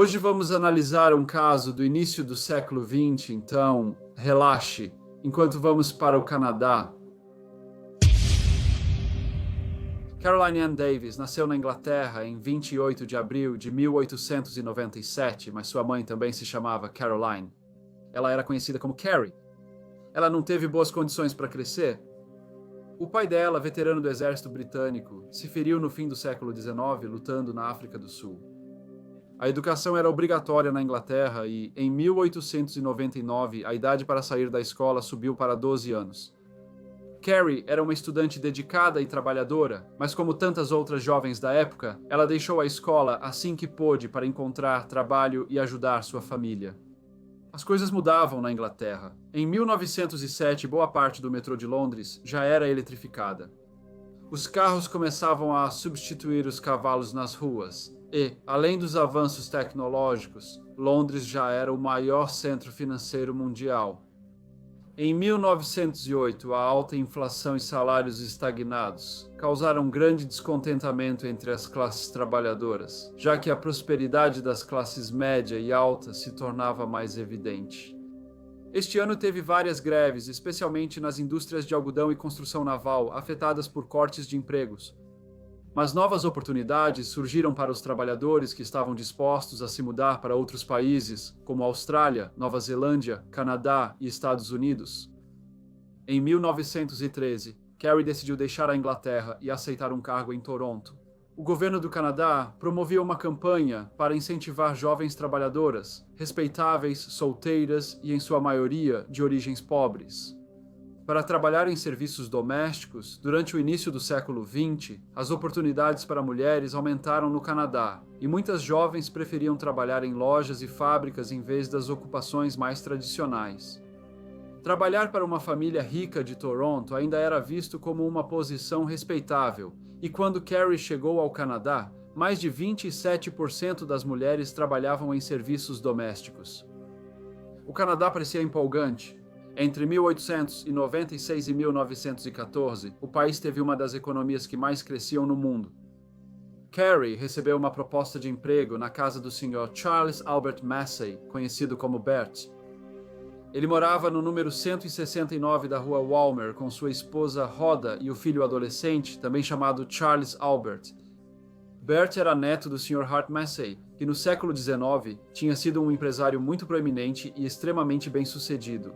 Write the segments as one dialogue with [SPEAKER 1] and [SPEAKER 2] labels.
[SPEAKER 1] Hoje vamos analisar um caso do início do século XX, então relaxe, enquanto vamos para o Canadá. Caroline Ann Davis nasceu na Inglaterra em 28 de abril de 1897, mas sua mãe também se chamava Caroline. Ela era conhecida como Carrie. Ela não teve boas condições para crescer. O pai dela, veterano do exército britânico, se feriu no fim do século XIX lutando na África do Sul. A educação era obrigatória na Inglaterra e, em 1899, a idade para sair da escola subiu para 12 anos. Carrie era uma estudante dedicada e trabalhadora, mas como tantas outras jovens da época, ela deixou a escola assim que pôde para encontrar trabalho e ajudar sua família. As coisas mudavam na Inglaterra. Em 1907, boa parte do metrô de Londres já era eletrificada. Os carros começavam a substituir os cavalos nas ruas e, além dos avanços tecnológicos, Londres já era o maior centro financeiro mundial. Em 1908, a alta inflação e salários estagnados causaram grande descontentamento entre as classes trabalhadoras, já que a prosperidade das classes média e alta se tornava mais evidente. Este ano teve várias greves, especialmente nas indústrias de algodão e construção naval, afetadas por cortes de empregos. Mas novas oportunidades surgiram para os trabalhadores que estavam dispostos a se mudar para outros países, como Austrália, Nova Zelândia, Canadá e Estados Unidos. Em 1913, Carrie decidiu deixar a Inglaterra e aceitar um cargo em Toronto. O governo do Canadá promovia uma campanha para incentivar jovens trabalhadoras, respeitáveis, solteiras e, em sua maioria, de origens pobres. Para trabalhar em serviços domésticos, durante o início do século XX, as oportunidades para mulheres aumentaram no Canadá, e muitas jovens preferiam trabalhar em lojas e fábricas em vez das ocupações mais tradicionais. Trabalhar para uma família rica de Toronto ainda era visto como uma posição respeitável, e quando Carrie chegou ao Canadá, mais de 27% das mulheres trabalhavam em serviços domésticos. O Canadá parecia empolgante. Entre 1896 e 1914, o país teve uma das economias que mais cresciam no mundo. Carrie recebeu uma proposta de emprego na casa do Sr. Charles Albert Massey, conhecido como Bert. Ele morava no número 169 da rua Walmer com sua esposa Rhoda e o filho adolescente, também chamado Charles Albert. Bert era neto do Sr. Hart Massey, que no século XIX tinha sido um empresário muito proeminente e extremamente bem-sucedido.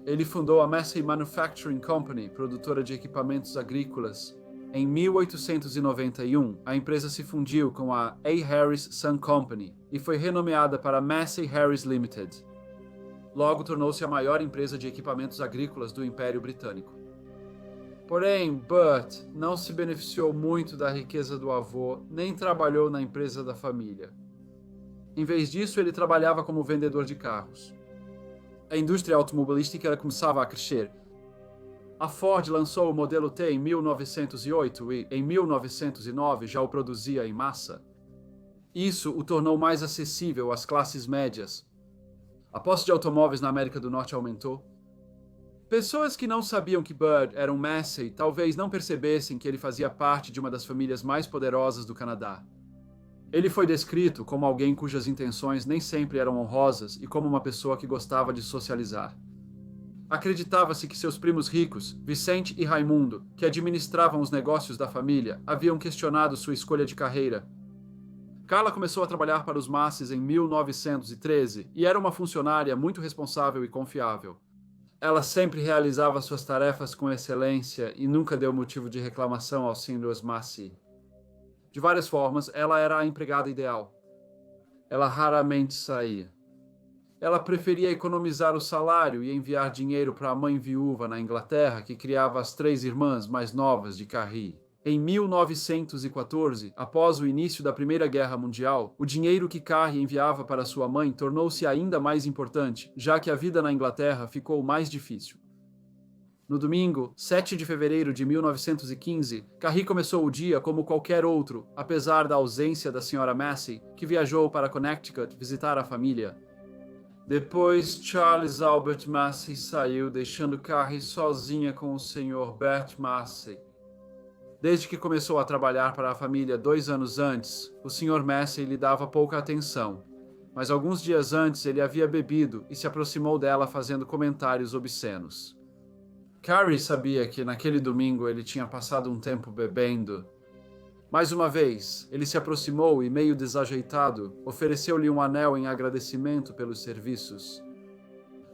[SPEAKER 1] Ele fundou a Massey Manufacturing Company, produtora de equipamentos agrícolas. Em 1891, a empresa se fundiu com a A. Harris Sun Company e foi renomeada para Massey Harris Limited. Logo tornou-se a maior empresa de equipamentos agrícolas do Império Britânico. Porém, Bert não se beneficiou muito da riqueza do avô, nem trabalhou na empresa da família. Em vez disso, ele trabalhava como vendedor de carros. A indústria automobilística começava a crescer. A Ford lançou o modelo T em 1908 e, em 1909, já o produzia em massa. Isso o tornou mais acessível às classes médias. A posse de automóveis na América do Norte aumentou. Pessoas que não sabiam que Bud era um Massey talvez não percebessem que ele fazia parte de uma das famílias mais poderosas do Canadá. Ele foi descrito como alguém cujas intenções nem sempre eram honrosas e como uma pessoa que gostava de socializar. Acreditava-se que seus primos ricos, Vicente e Raimundo, que administravam os negócios da família, haviam questionado sua escolha de carreira. Carla começou a trabalhar para os Massys em 1913 e era uma funcionária muito responsável e confiável. Ela sempre realizava suas tarefas com excelência e nunca deu motivo de reclamação aos Srs. Massey. De várias formas, ela era a empregada ideal. Ela raramente saía. Ela preferia economizar o salário e enviar dinheiro para a mãe viúva na Inglaterra que criava as 3 irmãs mais novas de Carrie. Em 1914, após o início da Primeira Guerra Mundial, o dinheiro que Carrie enviava para sua mãe tornou-se ainda mais importante, já que a vida na Inglaterra ficou mais difícil. No domingo, 7 de fevereiro de 1915, Carrie começou o dia como qualquer outro, apesar da ausência da Sra. Massey, que viajou para Connecticut visitar a família. Depois, Charles Albert Massey saiu, deixando Carrie sozinha com o Sr. Bert Massey. Desde que começou a trabalhar para a família 2 anos antes, o Sr. Massey lhe dava pouca atenção, mas alguns dias antes ele havia bebido e se aproximou dela fazendo comentários obscenos. Carrie sabia que naquele domingo ele tinha passado um tempo bebendo. Mais uma vez, ele se aproximou e, meio desajeitado, ofereceu-lhe um anel em agradecimento pelos serviços.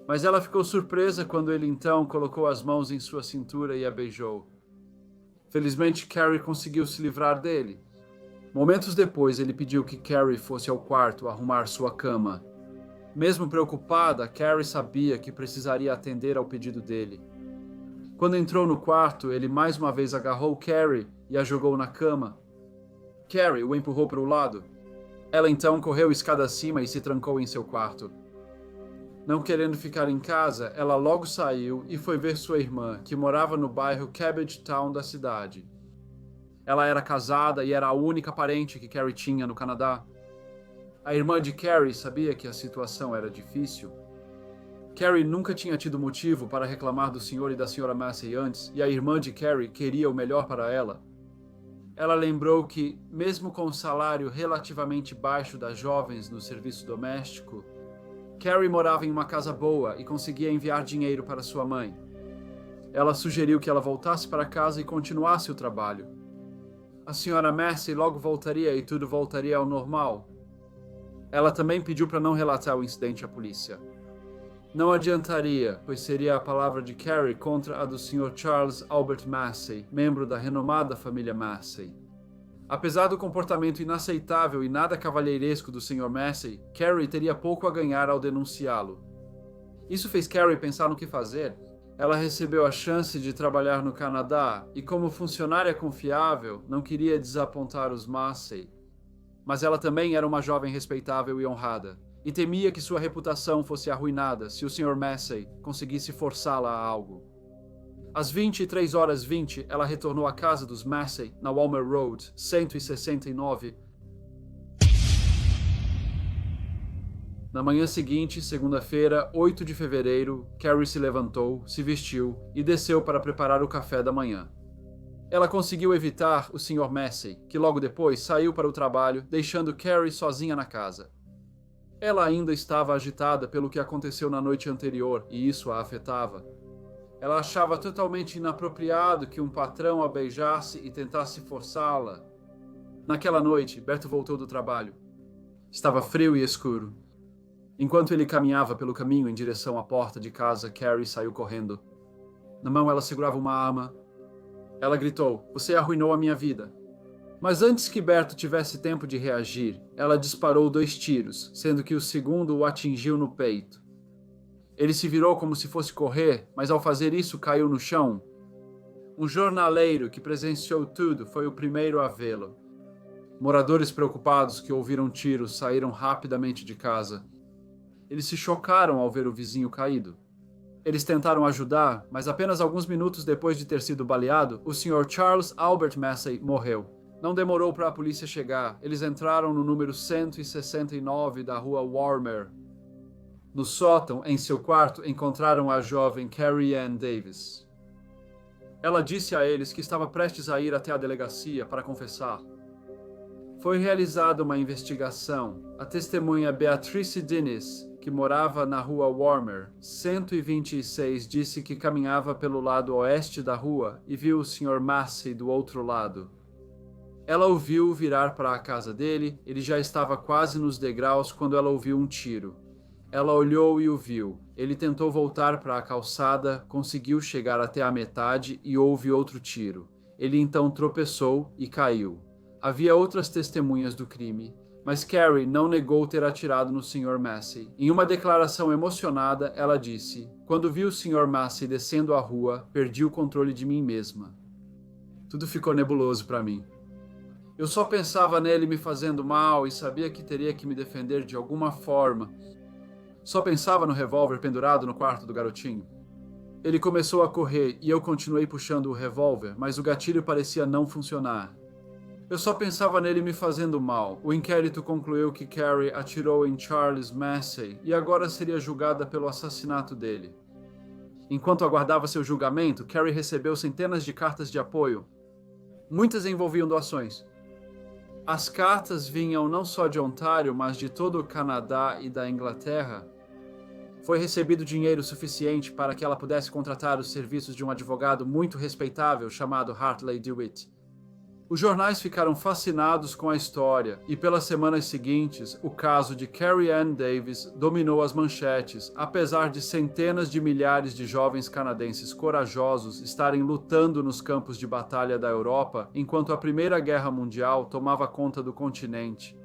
[SPEAKER 1] Mas ela ficou surpresa quando ele então colocou as mãos em sua cintura e a beijou. Felizmente, Carrie conseguiu se livrar dele. Momentos depois, ele pediu que Carrie fosse ao quarto arrumar sua cama. Mesmo preocupada, Carrie sabia que precisaria atender ao pedido dele. Quando entrou no quarto, ele mais uma vez agarrou Carrie e a jogou na cama. Carrie o empurrou para o lado. Ela então correu escada acima e se trancou em seu quarto. Não querendo ficar em casa, ela logo saiu e foi ver sua irmã, que morava no bairro Cabbage Town da cidade. Ela era casada e era a única parente que Carrie tinha no Canadá. A irmã de Carrie sabia que a situação era difícil. Carrie nunca tinha tido motivo para reclamar do Sr. e da Sra. Massey antes, e a irmã de Carrie queria o melhor para ela. Ela lembrou que, mesmo com o salário relativamente baixo das jovens no serviço doméstico, Carrie morava em uma casa boa e conseguia enviar dinheiro para sua mãe. Ela sugeriu que ela voltasse para casa e continuasse o trabalho. A Sra. Massey logo voltaria e tudo voltaria ao normal. Ela também pediu para não relatar o incidente à polícia. Não adiantaria, pois seria a palavra de Carrie contra a do Sr. Charles Albert Massey, membro da renomada família Massey. Apesar do comportamento inaceitável e nada cavalheiresco do Sr. Massey, Carrie teria pouco a ganhar ao denunciá-lo. Isso fez Carrie pensar no que fazer. Ela recebeu a chance de trabalhar no Canadá e, como funcionária confiável, não queria desapontar os Massey. Mas ela também era uma jovem respeitável e honrada, e temia que sua reputação fosse arruinada se o Sr. Massey conseguisse forçá-la a algo. Às 23h20, ela retornou à casa dos Massey, na Walmer Road, 169. Na manhã seguinte, segunda-feira, 8 de fevereiro, Carrie se levantou, se vestiu e desceu para preparar o café da manhã. Ela conseguiu evitar o Sr. Massey, que logo depois saiu para o trabalho, deixando Carrie sozinha na casa. Ela ainda estava agitada pelo que aconteceu na noite anterior e isso a afetava. Ela achava totalmente inapropriado que um patrão a beijasse e tentasse forçá-la. Naquela noite, Berto voltou do trabalho. Estava frio e escuro. Enquanto ele caminhava pelo caminho em direção à porta de casa, Carrie saiu correndo. Na mão ela segurava uma arma. Ela gritou: "Você arruinou a minha vida." Mas antes que Berto tivesse tempo de reagir, ela disparou 2 tiros, sendo que o segundo o atingiu no peito. Ele se virou como se fosse correr, mas ao fazer isso caiu no chão. Um jornaleiro que presenciou tudo foi o primeiro a vê-lo. Moradores preocupados que ouviram tiros saíram rapidamente de casa. Eles se chocaram ao ver o vizinho caído. Eles tentaram ajudar, mas apenas alguns minutos depois de ter sido baleado, o Sr. Charles Albert Massey morreu. Não demorou para a polícia chegar. Eles entraram no número 169 da rua Warmer. No sótão, em seu quarto, encontraram a jovem Carrie Ann Davis. Ela disse a eles que estava prestes a ir até a delegacia para confessar. Foi realizada uma investigação. A testemunha Beatrice Dennis, que morava na rua Warmer, 126, disse que caminhava pelo lado oeste da rua e viu o Sr. Massey do outro lado. Ela o viu virar para a casa dele, ele já estava quase nos degraus quando ela ouviu um tiro. Ela olhou e o viu. Ele tentou voltar para a calçada, conseguiu chegar até a metade e houve outro tiro. Ele então tropeçou e caiu. Havia outras testemunhas do crime, mas Carrie não negou ter atirado no Sr. Massey. Em uma declaração emocionada, ela disse: "Quando vi o Sr. Massey descendo a rua, perdi o controle de mim mesma. Tudo ficou nebuloso para mim. Eu só pensava nele me fazendo mal e sabia que teria que me defender de alguma forma. Só pensava no revólver pendurado no quarto do garotinho. Ele começou a correr e eu continuei puxando o revólver, mas o gatilho parecia não funcionar. Eu só pensava nele me fazendo mal." O inquérito concluiu que Carrie atirou em Charles Massey e agora seria julgada pelo assassinato dele. Enquanto aguardava seu julgamento, Carrie recebeu centenas de cartas de apoio. Muitas envolviam doações. As cartas vinham não só de Ontário, mas de todo o Canadá e da Inglaterra. Foi recebido dinheiro suficiente para que ela pudesse contratar os serviços de um advogado muito respeitável chamado Hartley DeWitt. Os jornais ficaram fascinados com a história e, pelas semanas seguintes, o caso de Carrie Ann Davis dominou as manchetes, apesar de centenas de milhares de jovens canadenses corajosos estarem lutando nos campos de batalha da Europa enquanto a Primeira Guerra Mundial tomava conta do continente.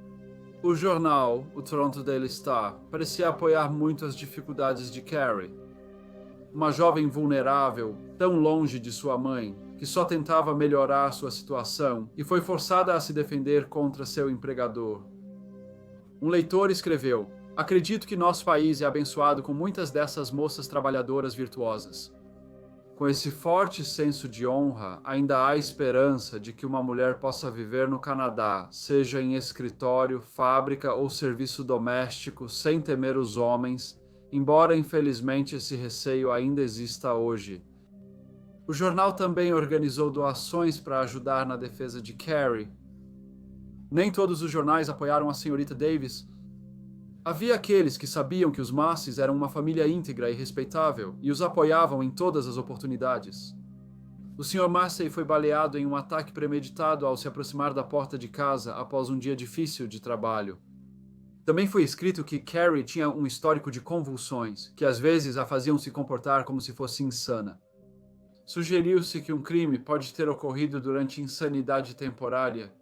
[SPEAKER 1] O jornal, o Toronto Daily Star, parecia apoiar muito as dificuldades de Carrie. Uma jovem vulnerável, tão longe de sua mãe, que só tentava melhorar sua situação e foi forçada a se defender contra seu empregador. Um leitor escreveu: "Acredito que nosso país é abençoado com muitas dessas moças trabalhadoras virtuosas. Com esse forte senso de honra, ainda há esperança de que uma mulher possa viver no Canadá, seja em escritório, fábrica ou serviço doméstico, sem temer os homens, embora infelizmente esse receio ainda exista hoje." O jornal também organizou doações para ajudar na defesa de Carrie. Nem todos os jornais apoiaram a senhorita Davis. Havia aqueles que sabiam que os Massys eram uma família íntegra e respeitável e os apoiavam em todas as oportunidades. O Sr. Massey foi baleado em um ataque premeditado ao se aproximar da porta de casa após um dia difícil de trabalho. Também foi escrito que Carrie tinha um histórico de convulsões, que às vezes a faziam se comportar como se fosse insana. Sugeriu-se que um crime pode ter ocorrido durante insanidade temporária.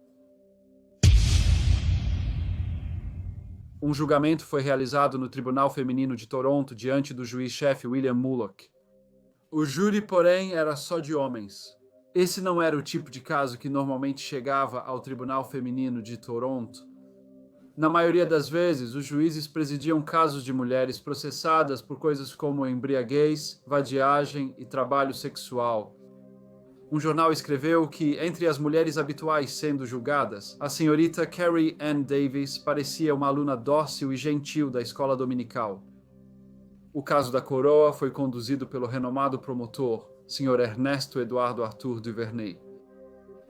[SPEAKER 1] Um julgamento foi realizado no Tribunal Feminino de Toronto diante do juiz-chefe William Mullock. O júri, porém, era só de homens. Esse não era o tipo de caso que normalmente chegava ao Tribunal Feminino de Toronto. Na maioria das vezes, os juízes presidiam casos de mulheres processadas por coisas como embriaguez, vadiagem e trabalho sexual. Um jornal escreveu que, entre as mulheres habituais sendo julgadas, a senhorita Carrie Ann Davis parecia uma aluna dócil e gentil da escola dominical. O caso da coroa foi conduzido pelo renomado promotor, Sr. Ernesto Eduardo Arthur Duvernay.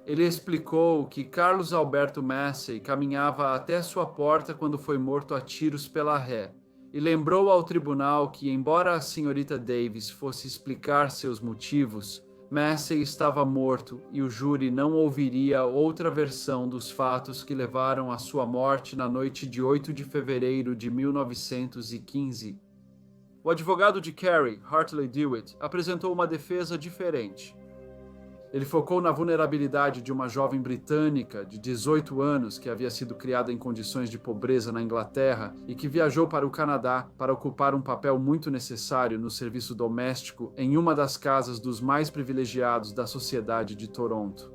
[SPEAKER 1] Ele explicou que Carlos Alberto Massey caminhava até sua porta quando foi morto a tiros pela ré, e lembrou ao tribunal que, embora a senhorita Davis fosse explicar seus motivos, Massey estava morto e o júri não ouviria outra versão dos fatos que levaram à sua morte na noite de 8 de fevereiro de 1915. O advogado de Carrie, Hartley DeWitt, apresentou uma defesa diferente. Ele focou na vulnerabilidade de uma jovem britânica de 18 anos que havia sido criada em condições de pobreza na Inglaterra e que viajou para o Canadá para ocupar um papel muito necessário no serviço doméstico em uma das casas dos mais privilegiados da sociedade de Toronto.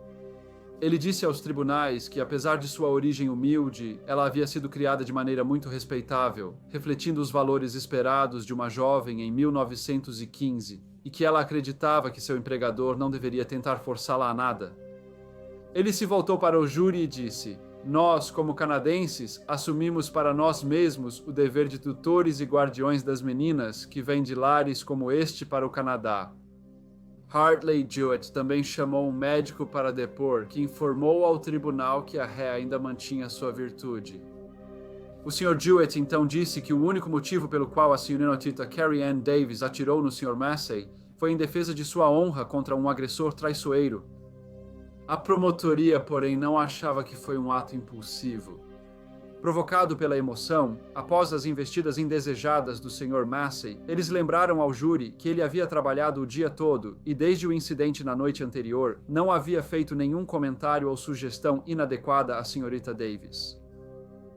[SPEAKER 1] Ele disse aos tribunais que, apesar de sua origem humilde, ela havia sido criada de maneira muito respeitável, refletindo os valores esperados de uma jovem em 1915, e que ela acreditava que seu empregador não deveria tentar forçá-la a nada. Ele se voltou para o júri e disse: "Nós, como canadenses, assumimos para nós mesmos o dever de tutores e guardiões das meninas que vêm de lares como este para o Canadá." Hartley DeWitt também chamou um médico para depor, que informou ao tribunal que a ré ainda mantinha sua virtude. O Sr. DeWitt então disse que o único motivo pelo qual a senhorita Carrie Ann Davis atirou no Sr. Massey foi em defesa de sua honra contra um agressor traiçoeiro. A promotoria, porém, não achava que foi um ato impulsivo. Provocado pela emoção, após as investidas indesejadas do Sr. Massey, eles lembraram ao júri que ele havia trabalhado o dia todo e, desde o incidente na noite anterior, não havia feito nenhum comentário ou sugestão inadequada à senhorita Davis.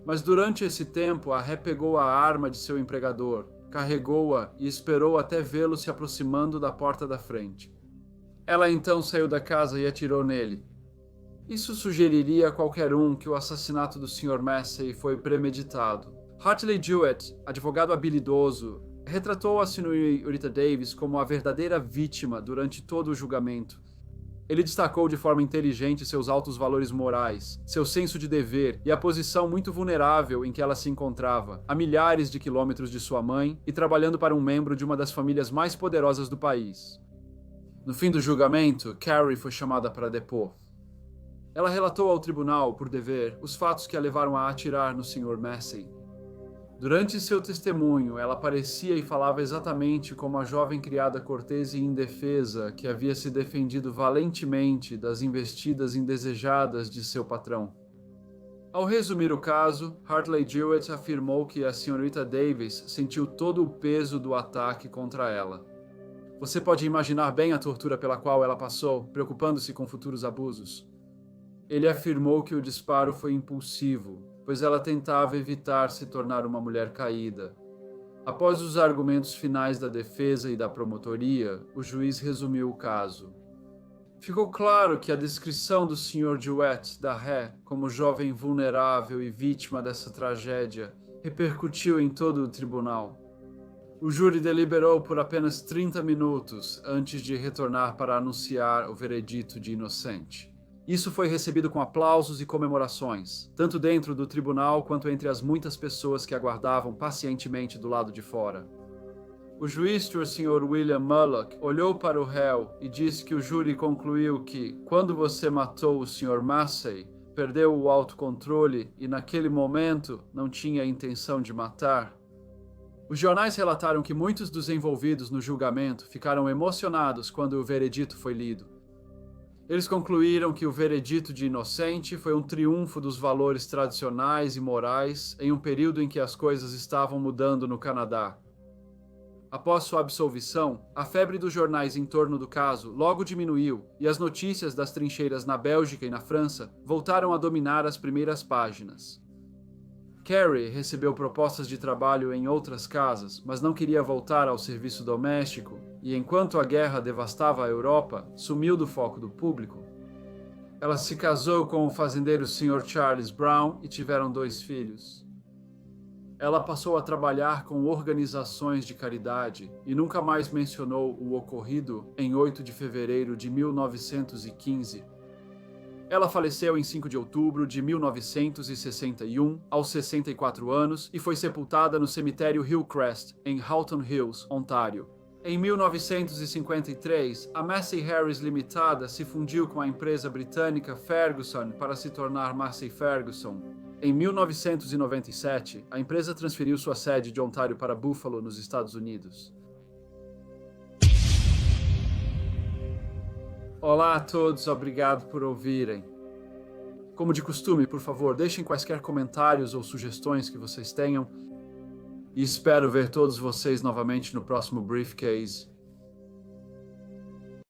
[SPEAKER 1] Mas durante esse tempo, a ré pegou a arma de seu empregador, carregou-a e esperou até vê-lo se aproximando da porta da frente. Ela então saiu da casa e atirou nele. Isso sugeriria a qualquer um que o assassinato do Sr. Massey foi premeditado. Hartley DeWitt, advogado habilidoso, retratou a senhorita Davis como a verdadeira vítima durante todo o julgamento. Ele destacou de forma inteligente seus altos valores morais, seu senso de dever e a posição muito vulnerável em que ela se encontrava, a milhares de quilômetros de sua mãe e trabalhando para um membro de uma das famílias mais poderosas do país. No fim do julgamento, Carrie foi chamada para depor. Ela relatou ao tribunal, por dever, os fatos que a levaram a atirar no Sr. Massey. Durante seu testemunho, ela parecia e falava exatamente como a jovem criada cortês e indefesa que havia se defendido valentemente das investidas indesejadas de seu patrão. Ao resumir o caso, Hartley Jewett afirmou que a senhorita Davis sentiu todo o peso do ataque contra ela. Você pode imaginar bem a tortura pela qual ela passou, preocupando-se com futuros abusos. Ele afirmou que o disparo foi impulsivo, pois ela tentava evitar se tornar uma mulher caída. Após os argumentos finais da defesa e da promotoria, o juiz resumiu o caso. Ficou claro que a descrição do Sr. Jewett da ré como jovem vulnerável e vítima dessa tragédia repercutiu em todo o tribunal. O júri deliberou por apenas 30 minutos antes de retornar para anunciar o veredito de inocente. Isso foi recebido com aplausos e comemorações, tanto dentro do tribunal quanto entre as muitas pessoas que aguardavam pacientemente do lado de fora. O juiz, o Sr. William Mullock, olhou para o réu e disse que o júri concluiu que, quando você matou o Sr. Massey, perdeu o autocontrole e, naquele momento, não tinha a intenção de matar. Os jornais relataram que muitos dos envolvidos no julgamento ficaram emocionados quando o veredito foi lido. Eles concluíram que o veredito de inocente foi um triunfo dos valores tradicionais e morais em um período em que as coisas estavam mudando no Canadá. Após sua absolvição, a febre dos jornais em torno do caso logo diminuiu e as notícias das trincheiras na Bélgica e na França voltaram a dominar as primeiras páginas. Carrie recebeu propostas de trabalho em outras casas, mas não queria voltar ao serviço doméstico e, enquanto a guerra devastava a Europa, sumiu do foco do público. Ela se casou com o fazendeiro Sr. Charles Brown e tiveram 2 filhos. Ela passou a trabalhar com organizações de caridade e nunca mais mencionou o ocorrido em 8 de fevereiro de 1915. Ela faleceu em 5 de outubro de 1961, aos 64 anos, e foi sepultada no cemitério Hillcrest, em Halton Hills, Ontário. Em 1953, a Massey Harris Limitada se fundiu com a empresa britânica Ferguson para se tornar Massey Ferguson. Em 1997, a empresa transferiu sua sede de Ontário para Buffalo, nos Estados Unidos. Olá a todos, obrigado por ouvirem. Como de costume, por favor, deixem quaisquer comentários ou sugestões que vocês tenham. E espero ver todos vocês novamente no próximo Briefcase.